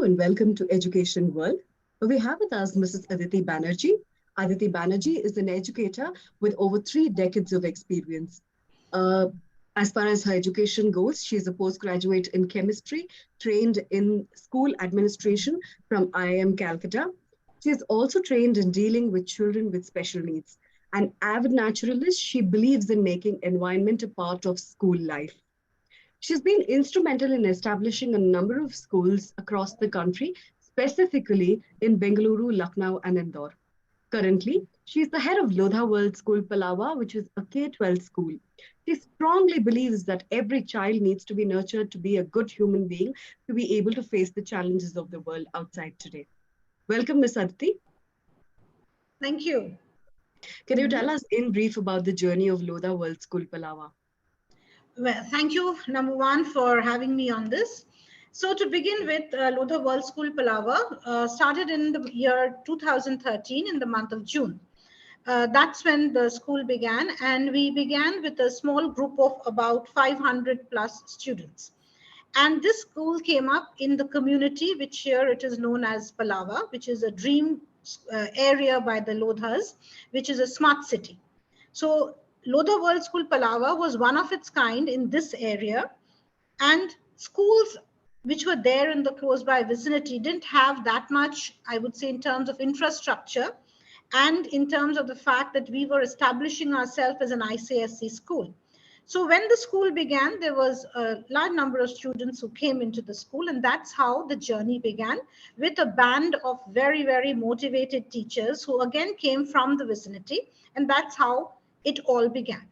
and welcome to Education World. We have with us Mrs. Aditi Banerji. Aditi Banerji is an educator with over 3 decades of experience. Uh, as far as her education goes, she is a postgraduate in chemistry, trained in school administration from IIM Calcutta. She is also trained in dealing with children with special needs. An avid naturalist, she believes in making environment a part of school life. She's been instrumental in establishing a number of schools across the country, specifically in Bengaluru, Lucknow, and Indore. Currently, she is the head of Lodha World School, Palava, which is a K-12 school. She strongly believes that every child needs to be nurtured to be a good human being to be able to face the challenges of the world outside today. Welcome, Ms. Aditi. Thank you. Can you tell us in brief about the journey of Lodha World School, Palava? Well, thank you, number one, for having me on this. So to begin with, Lodha World School Palava started in the year 2013 in the month of June. That's when the school began, and we began with a small group of about 500 plus students. And this school came up in the community, which here it is known as Palava, which is a dream area by the Lodhas, which is a smart city. So Lodha World School Palava was one of its kind in this area, and schools which were there in the close by vicinity didn't have that much, I would say, in terms of infrastructure and in terms of the fact that we were establishing ourselves as an ICSC school. So when the school began, there was a large number of students who came into the school, and that's how the journey began, with a band of very, very motivated teachers who again came from the vicinity, and that's how it all began.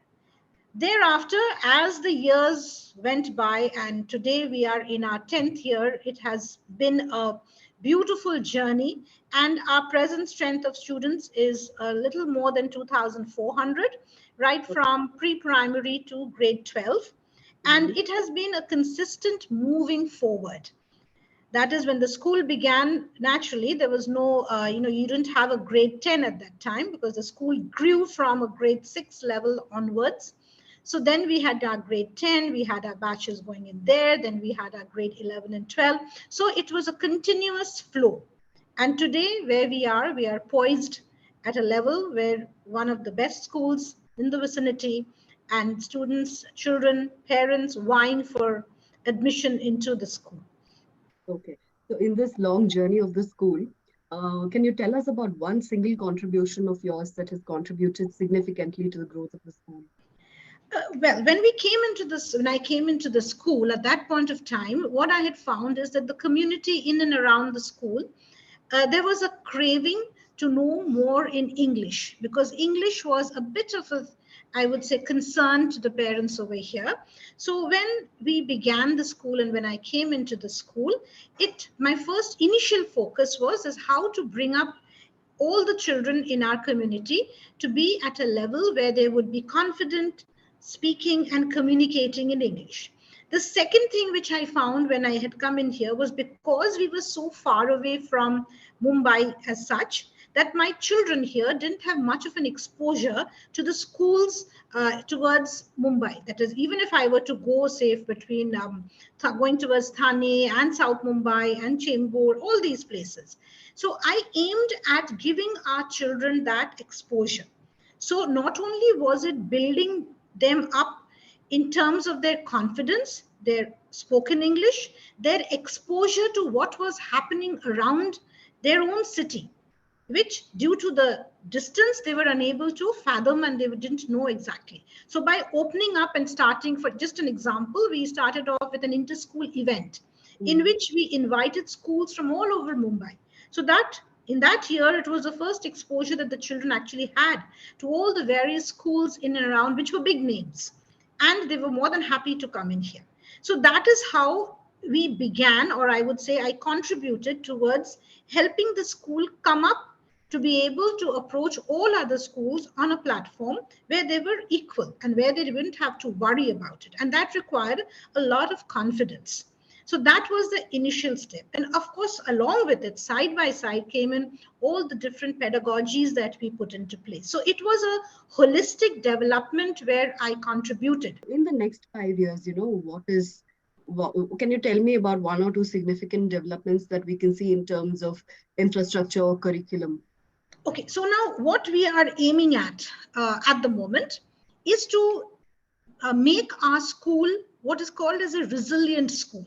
Thereafter, as the years went by, and today we are in our 10th year, it has been a beautiful journey, and our present strength of students is a little more than 2,400, right from pre-primary to grade 12. And it has been a consistent moving forward. That is, when the school began, naturally there was no you didn't have a grade 10 at that time, because the school grew from a grade 6 level onwards. So then we had our grade 10, we had our batches going in there, then we had our grade 11 and 12. So it was a continuous flow. And today, where we are poised at a level where one of the best schools in the vicinity, and students, children, parents vying for admission into the school. Okay. So, in this long journey of the school, can you tell us about one single contribution of yours that has contributed significantly to the growth of the school? Well, when I came into the school at that point of time, what I had found is that the community in and around the school, there was a craving to know more in English, because English was a bit of a, I would say, concern to the parents over here. So when we began the school and when I came into the school, my first initial focus was is how to bring up all the children in our community to be at a level where they would be confident speaking and communicating in English. The second thing which I found when I had come in here was, because we were so far away from Mumbai as such, that my children here didn't have much of an exposure to the schools towards Mumbai. That is, even if I were to go, say, between going towards Thane and South Mumbai and Chembur, all these places. So I aimed at giving our children that exposure. So not only was it building them up in terms of their confidence, their spoken English, their exposure to what was happening around their own city, which due to the distance they were unable to fathom and they didn't know exactly. So by opening up and starting, for just an example, we started off with an inter-school event in which we invited schools from all over Mumbai. So that in that year, it was the first exposure that the children actually had to all the various schools in and around, which were big names. And they were more than happy to come in here. So that is how we began, or I would say I contributed towards helping the school come up to be able to approach all other schools on a platform where they were equal and where they didn't have to worry about it. And that required a lot of confidence. So that was the initial step. And of course, along with it, side by side came in all the different pedagogies that we put into place. So it was a holistic development where I contributed. In the next 5 years, what is can you tell me about one or two significant developments that we can see in terms of infrastructure or curriculum? Okay, so now what we are aiming at the moment is to make our school what is called as a resilient school.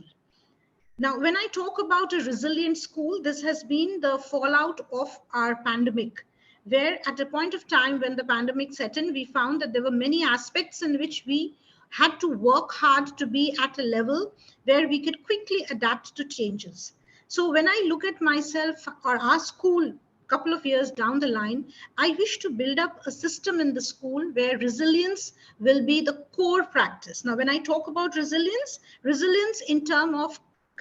Now, when I talk about a resilient school, this has been the fallout of our pandemic, where at a point of time when the pandemic set in, we found that there were many aspects in which we had to work hard to be at a level where we could quickly adapt to changes. So when I look at myself or our school couple of years down the line, I wish to build up a system in the school where resilience will be the core practice. Now, when I talk about resilience, resilience in terms of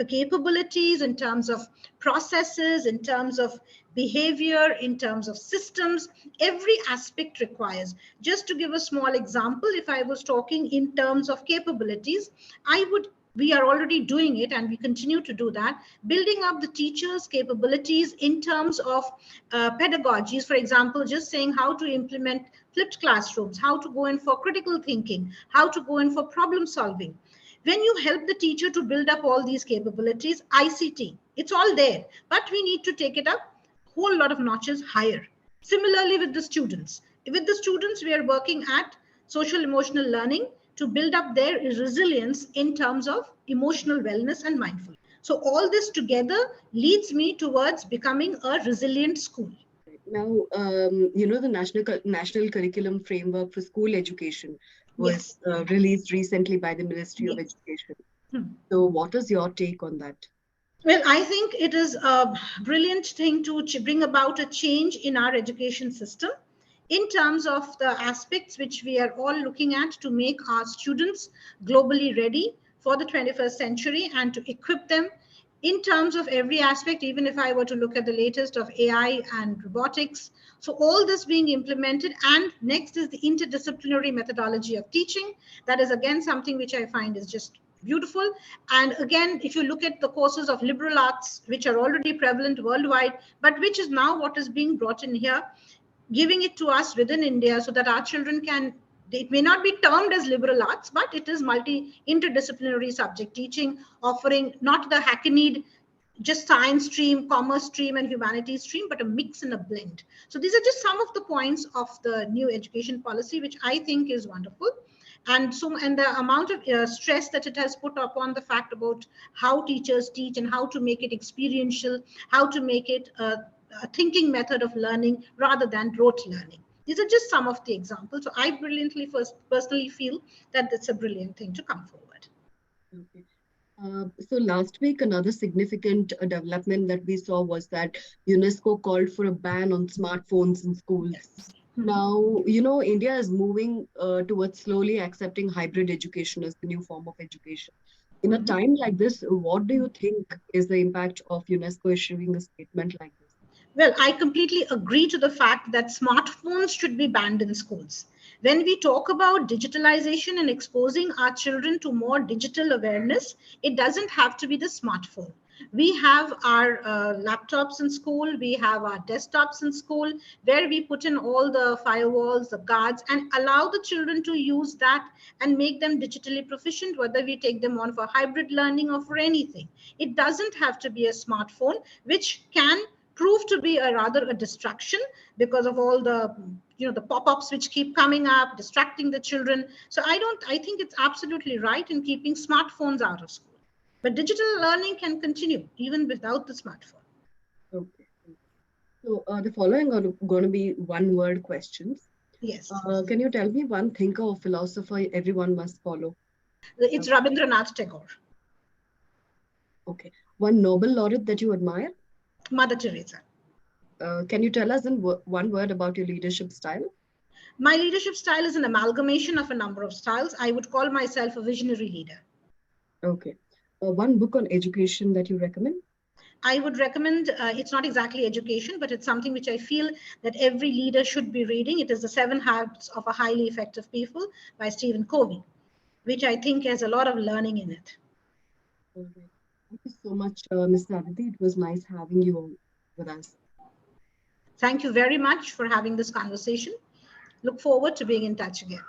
capabilities, in terms of processes, in terms of behavior, in terms of systems, every aspect requires. Just to give a small example, if I was talking in terms of capabilities, we are already doing it and we continue to do that, building up the teachers' capabilities in terms of pedagogies. For example, just saying how to implement flipped classrooms, how to go in for critical thinking, how to go in for problem solving. When you help the teacher to build up all these capabilities, ICT, it's all there, but we need to take it up a whole lot of notches higher. Similarly, with the students. With the students, we are working at social emotional learning to build up their resilience in terms of emotional wellness and mindfulness. So all this together leads me towards becoming a resilient school. Now, the National Curriculum Framework for School Education was Yes. released recently by the Ministry of Yes. Education. Hmm. So, what is your take on that? Well, I think it is a brilliant thing to bring about a change in our education system in terms of the aspects which we are all looking at to make our students globally ready for the 21st century and to equip them in terms of every aspect, even if I were to look at the latest of AI and robotics. So all this being implemented, and next is the interdisciplinary methodology of teaching. That is again something which I find is just beautiful. And again, if you look at the courses of liberal arts, which are already prevalent worldwide, but which is now what is being brought in here, giving it to us within India so that our children can, it may not be termed as liberal arts, but it is interdisciplinary subject teaching, offering not the hackneyed just science stream, commerce stream, and humanities stream, but a mix and a blend. So these are just some of the points of the new education policy, which I think is wonderful. And the amount of stress that it has put upon the fact about how teachers teach and how to make it experiential, how to make it a thinking method of learning rather than rote learning. These are just some of the examples. So I personally feel that it's a brilliant thing to come forward. Okay. So last week, another significant development that we saw was that UNESCO called for a ban on smartphones in schools. Yes. Now, India is moving towards slowly accepting hybrid education as the new form of education. In a time like this, what do you think is the impact of UNESCO issuing a statement like this? Well, I completely agree to the fact that smartphones should be banned in schools. When we talk about digitalization and exposing our children to more digital awareness, it doesn't have to be the smartphone. We have our laptops in school, we have our desktops in school, where we put in all the firewalls, the guards, and allow the children to use that and make them digitally proficient, whether we take them on for hybrid learning or for anything. It doesn't have to be a smartphone, which can prove to be a rather a distraction because of all the the pop-ups which keep coming up distracting the children. So I think it's absolutely right in keeping smartphones out of school, but digital learning can continue even without the smartphone. Okay. So the following are going to be one-word questions. Yes, Can you tell me one thinker or philosopher everyone must follow? it's Rabindranath Tagore. Okay. One Nobel laureate that you admire? Mother Teresa. Can you tell us in one word about your leadership style? My leadership style is an amalgamation of a number of styles. I would call myself a visionary leader. Okay. One book on education that you recommend? I would recommend, it's not exactly education, but it's something which I feel that every leader should be reading. It is The Seven Habits of a Highly Effective People by Stephen Covey, which I think has a lot of learning in it. All right. Thank you so much, Mr. Aditi. It was nice having you with us. Thank you very much for having this conversation. Look forward to being in touch again.